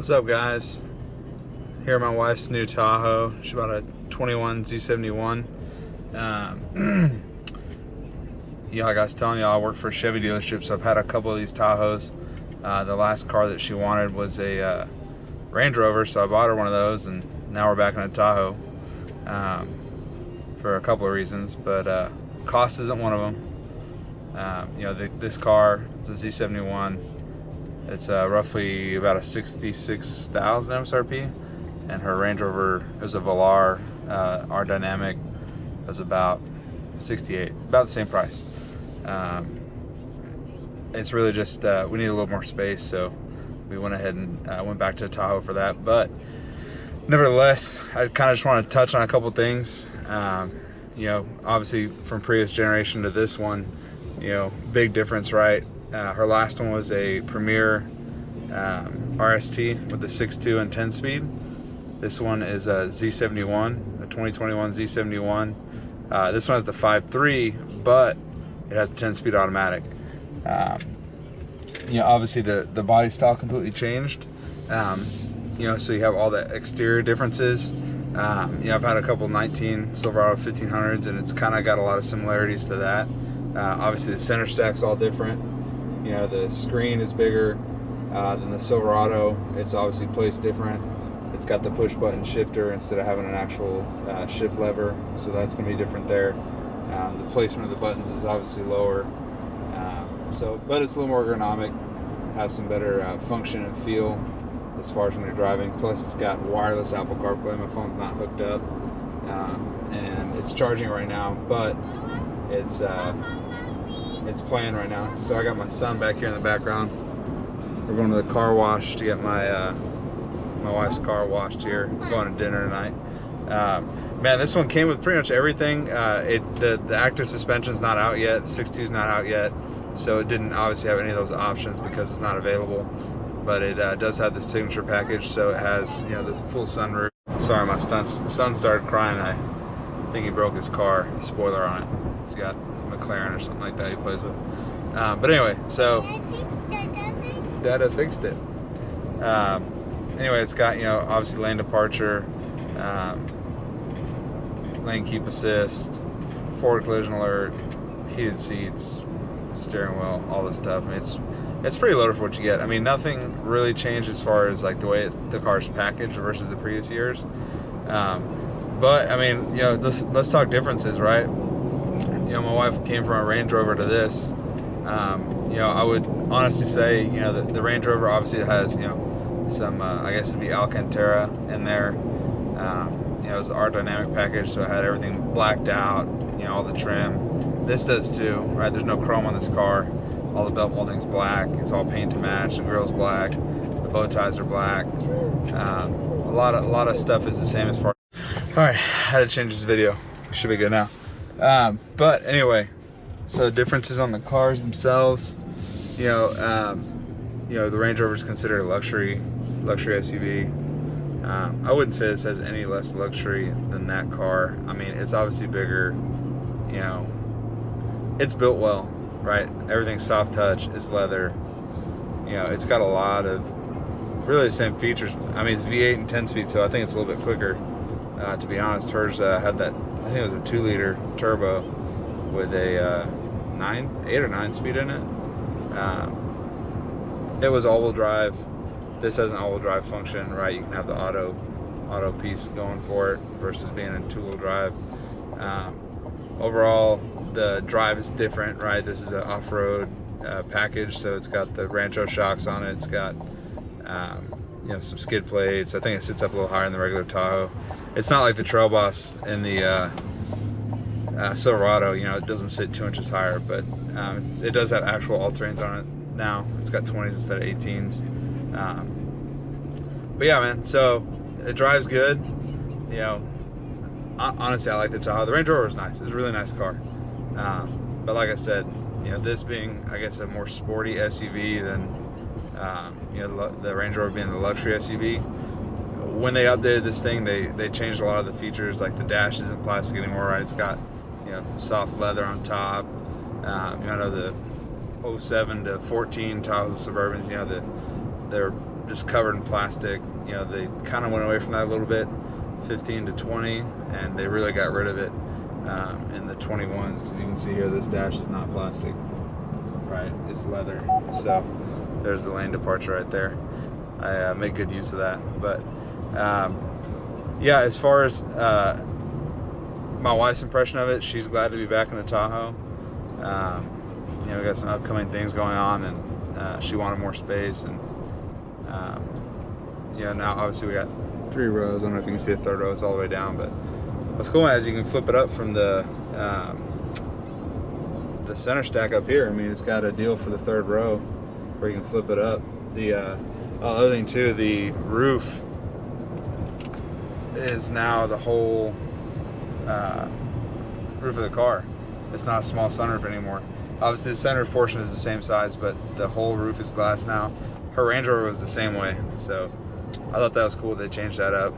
What's up, guys? Here at my wife's new Tahoe. She's about a 21 Z71. Like I was telling y'all, I work for a Chevy dealership, so I've had a couple of these Tahoes. The last car that she wanted was a Range Rover, so I bought her one of those, and now we're back in a Tahoe for a couple of reasons, but cost isn't one of them. This car, it's a Z71. It's roughly about a 66,000 MSRP, and her Range Rover is a Velar R Dynamic. It was about 68, about the same price. It's really just we need a little more space, so we went ahead and went back to Tahoe for that. But nevertheless, I kind of just want to touch on a couple things. Obviously from previous generation to this one, big difference, right? Her last one was a Premier RST with the 6.2 and 10 speed. This one is a Z71, a 2021 Z71. This one has the 5.3, but it has the 10-speed automatic. Obviously the body style completely changed. So you have all the exterior differences. I've had a couple 19 Silverado 1500s, and it's kind of got a lot of similarities to that. Obviously the center stack's all different. The screen is bigger than the Silverado. It's obviously placed different. It's got the push button shifter instead of having an actual shift lever, so that's going to be different there. The placement of the buttons is obviously lower, but it's a little more ergonomic, has some better function and feel as far as when you're driving. Plus it's got wireless Apple CarPlay. My phone's not hooked up, and it's charging right now, but it's playing right now. So I got my son back here in the background. We're going to the car wash to get my my wife's car washed here. We're going to dinner tonight. Man, this one came with pretty much everything. The active suspension's not out yet. The 6.2's not out yet, so it didn't obviously have any of those options because it's not available. But it does have the signature package, so it has the full sunroof. Sorry, my son started crying. I think he broke his car. Spoiler on it. He's got McLaren or something like that he plays with. But anyway, so Dada fixed it. Anyway, it's got obviously lane departure, lane keep assist, forward collision alert, heated seats, steering wheel, all this stuff. I mean, it's pretty loaded for what you get. I mean, nothing really changed as far as like the way the car's packaged versus the previous years. But I mean, let's talk differences, right? My wife came from a Range Rover to this. I would honestly say, the Range Rover obviously has, some, I guess it'd be Alcantara in there. It was the R Dynamic package, so it had everything blacked out, all the trim. This does too, right? There's no chrome on this car. All the belt molding's black. It's all paint to match. The grille's black. The bow ties are black. A lot of stuff is the same as far. All right, I had to change this video. It should be good now. But anyway, so differences on the cars themselves. The Range Rover is considered a luxury SUV. I wouldn't say this has any less luxury than that car. I mean, it's obviously bigger. It's built well, right? Everything's soft touch. It's leather. It's got a lot of really the same features. I mean, it's V8 and 10-speed, so I think it's a little bit quicker. To be honest, hers had that. I think it was a 2-liter turbo with a 8 or 9 speed in it. It was all-wheel drive. This has an all-wheel drive function, right? You can have the auto piece going for it versus being in 2-wheel drive. Overall, the drive is different, right? This is an off-road package, so it's got the Rancho shocks on it. It's got some skid plates. I think it sits up a little higher than the regular Tahoe. It's not like the Trail Boss in the Silverado. It doesn't sit 2 inches higher, but it does have actual all-terrains on it now. It's got 20s instead of 18s. But yeah, man, so it drives good. Honestly, I like the Tahoe. The Range Rover is nice. It's a really nice car. But like I said, this being, I guess, a more sporty SUV than the Range Rover being the luxury SUV. When they updated this thing, they changed a lot of the features. Like the dash isn't plastic anymore, right? It's got soft leather on top. I know the 07 to 14 Tahoes and Suburbans, they're just covered in plastic. You know, they kind of went away from that a little bit, 15 to 20, and they really got rid of it in the 21s, because you can see here this dash is not plastic, right? It's leather. So there's the lane departure right there. I make good use of that. But yeah, as far as my wife's impression of it, she's glad to be back in the Tahoe. You know, we got some upcoming things going on, and she wanted more space, and you know, now obviously we got 3 rows. I don't know if you can see the 3rd row, it's all the way down, but what's cool is you can flip it up from the center stack up here. I mean, it's got a deal for the 3rd row where you can flip it up. The other thing too, the roof is now the whole roof of the car. It's not a small sunroof anymore. Obviously the center portion is the same size, but the whole roof is glass now. Her Range Rover was the same way, so I thought that was cool. They changed that up.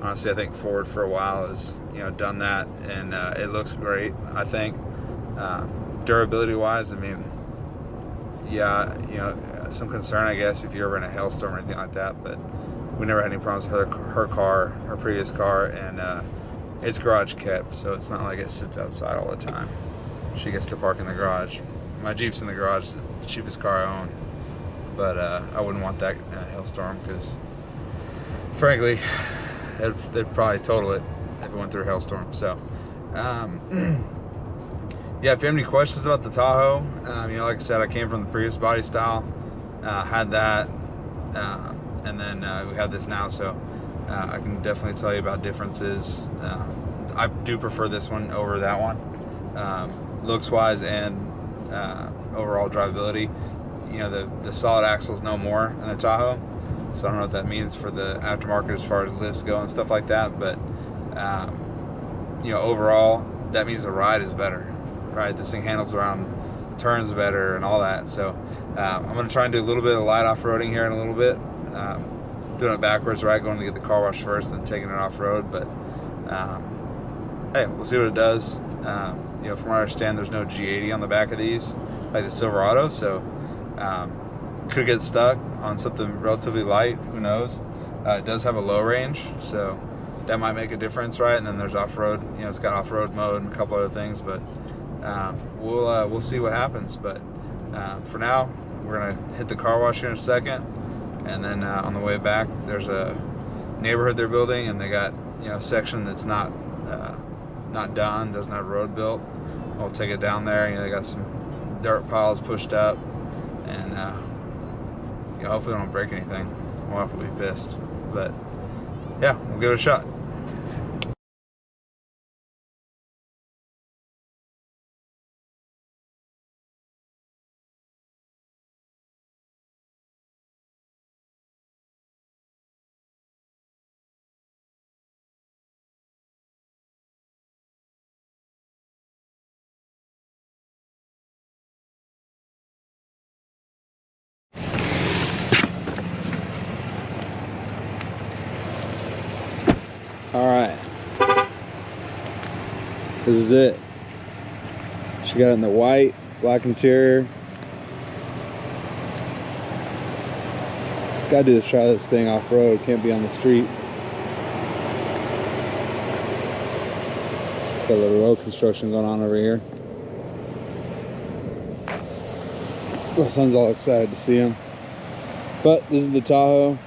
Honestly, I think Ford for a while has, you know, done that, and it looks great. I think durability wise, I mean, yeah, you know, some concern I guess if you're ever in a hailstorm or anything like that, but we never had any problems with her car, her previous car, and it's garage kept, so it's not like it sits outside all the time. She gets to park in the garage. My Jeep's in the garage, the cheapest car I own, but I wouldn't want that in a hailstorm, because frankly they'd probably total it if it went through a hailstorm. So yeah, if you have any questions about the Tahoe, you know, like I said, I came from the previous body style, had that, and then we have this now, so I can definitely tell you about differences. I do prefer this one over that one, looks wise and overall drivability. You know, the solid axle's no more in the Tahoe, so I don't know what that means for the aftermarket as far as lifts go and stuff like that, but you know, overall that means the ride is better, right? This thing handles around turns better and all that. So I'm going to try and do a little bit of light off-roading here in a little bit, doing it backwards, right? Going to get the car washed first, then taking it off-road. But hey, we'll see what it does. You know, from what I understand, there's no G80 on the back of these like the Silverado, so could get stuck on something relatively light, who knows. It does have a low range, so that might make a difference, right? And then there's off-road, you know, it's got off-road mode and a couple other things, but we'll see what happens. But for now, we're gonna hit the car wash here in a second, and then on the way back, there's a neighborhood they're building, and they got, you know, a section that's not done, doesn't have road built. We'll take it down there. You know, they got some dirt piles pushed up, and you know, hopefully we don't break anything. We'll have to be pissed, but yeah, we'll give it a shot. All right, this is it. She got it in the white, black interior. Gotta do this, try this thing off-road, can't be on the street. Got a little road construction going on over here. My son's all excited to see him. But this is the Tahoe.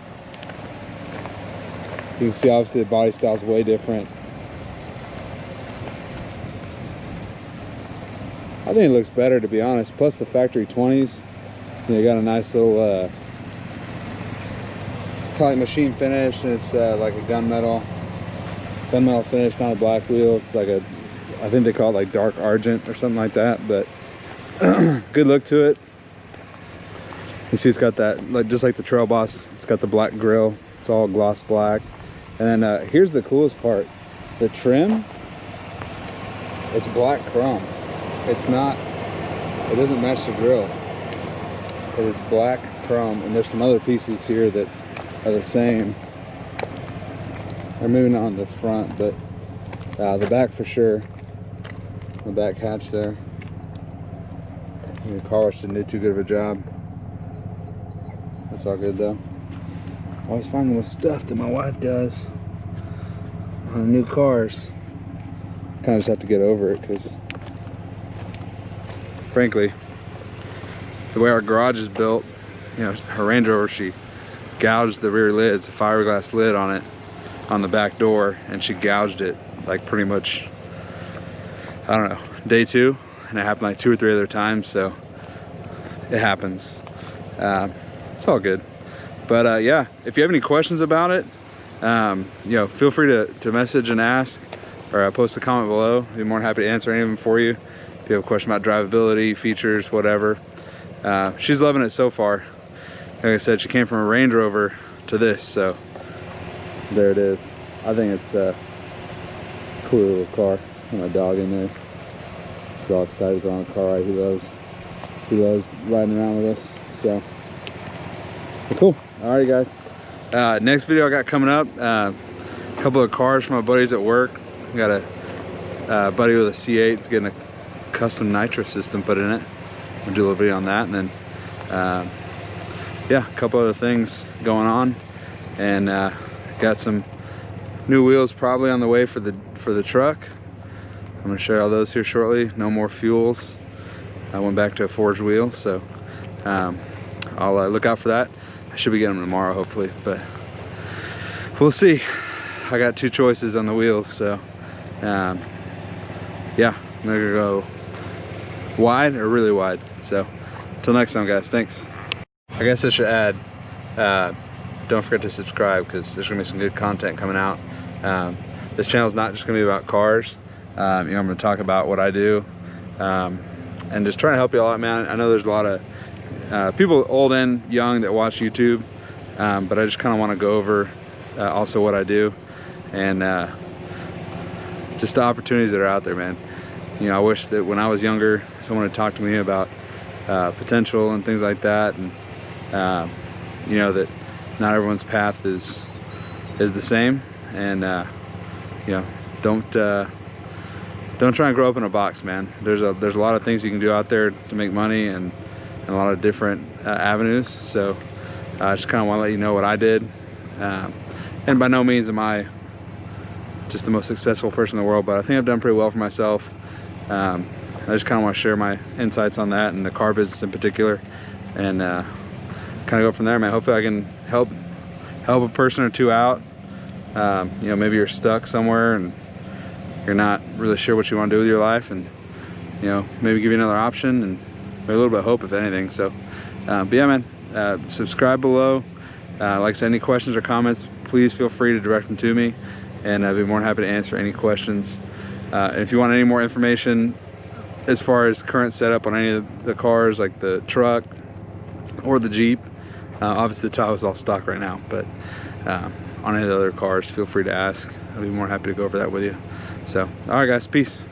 You can see obviously the body style is way different. I think it looks better, to be honest. Plus the factory 20s, you know, got a nice little kind of machine finish, and it's like a gunmetal finish, not a black wheel. It's like I think they call it like dark argent or something like that, but good look to it. You see it's got that, like just like the Trail Boss, it's got the black grille. It's all gloss black. And then here's the coolest part. The trim, it's black chrome. It's not, it doesn't match the grille. It is black chrome, and there's some other pieces here that are the same. Or maybe not on the front, but the back for sure. The back hatch there. The car wash didn't do too good of a job. That's all good though. Always finding with stuff that my wife does on new cars. Kind of just have to get over it because, frankly, the way our garage is built, you know, her Range Rover, she gouged the rear lid. It's a fiberglass lid on it, on the back door, and she gouged it like pretty much, I don't know, day 2, and it happened like 2 or 3 other times, so it happens. It's all good. But yeah, if you have any questions about it, you know, feel free to message and ask, or post a comment below. I'd be more than happy to answer any of them for you. If you have a question about drivability, features, whatever. She's loving it so far. Like I said, she came from a Range Rover to this, so there it is. I think it's a cool little car. My dog in there. He's all excited to go on a car ride. He loves riding around with us. So, but cool. Alright guys. Next video I got coming up, a couple of cars from my buddies at work. I got a buddy with a C8. It's getting a custom nitro system put in it. We'll do a little video on that, and then yeah, a couple other things going on, and got some new wheels probably on the way for the truck. I'm gonna share all those here shortly. No more fuels. I went back to a forged wheel, so I'll look out for that. I should be getting them tomorrow, hopefully, but we'll see. I got 2 choices on the wheels, so yeah, I'm gonna go wide or really wide. So until next time guys, thanks. I guess I should add, don't forget to subscribe, because there's gonna be some good content coming out. This channel is not just gonna be about cars. You know, I'm gonna talk about what I do, and just trying to help you all out, man. I know there's a lot of people old and young that watch YouTube, but I just kind of want to go over also what I do, and just the opportunities that are out there, man. You know, I wish that when I was younger, someone had talked to me about potential and things like that, and you know, that not everyone's path is the same, and you know, don't try and grow up in a box, man. There's a lot of things you can do out there to make money, and a lot of different avenues. So I just kind of want to let you know what I did, and by no means am I just the most successful person in the world, but I think I've done pretty well for myself. I just kind of want to share my insights on that and the car business in particular, and kind of go from there, man. Hopefully I can help a person or two out. You know, maybe you're stuck somewhere and you're not really sure what you want to do with your life, and you know, maybe give you another option and maybe a little bit of hope, if anything. So but yeah, man, subscribe below. Like I said, any questions or comments, please feel free to direct them to me, and I'd be more than happy to answer any questions. And if you want any more information as far as current setup on any of the cars, like the truck or the Jeep, obviously the Tahoe is all stock right now, but on any of the other cars, feel free to ask. I'll be more happy to go over that with you. So, all right guys, peace.